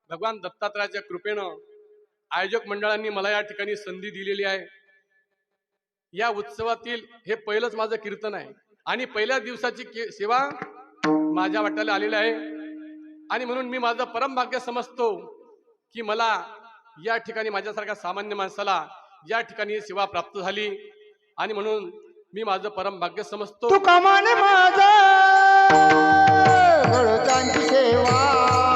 भगवान दत्तात्रयाच्या कृपेनं आयोजक मंडळांनी मला या ठिकाणी संधी दिलेली आहे। या उत्सवातील हे पहिलंच माझं कीर्तन आहे आणि पहिल्या दिवसाची सेवा माझ्या वाट्याला आलेली आहे आणि म्हणून मी माझं परम भाग्य समजतो की मला या ठिकाणी माझ्यासारख्या सामान्य माणसाला या ठिकाणी सेवा प्राप्त झाली आणि म्हणून मी माझं परम भाग्य समजतो। तू कमाने माझा गळतांची सेवा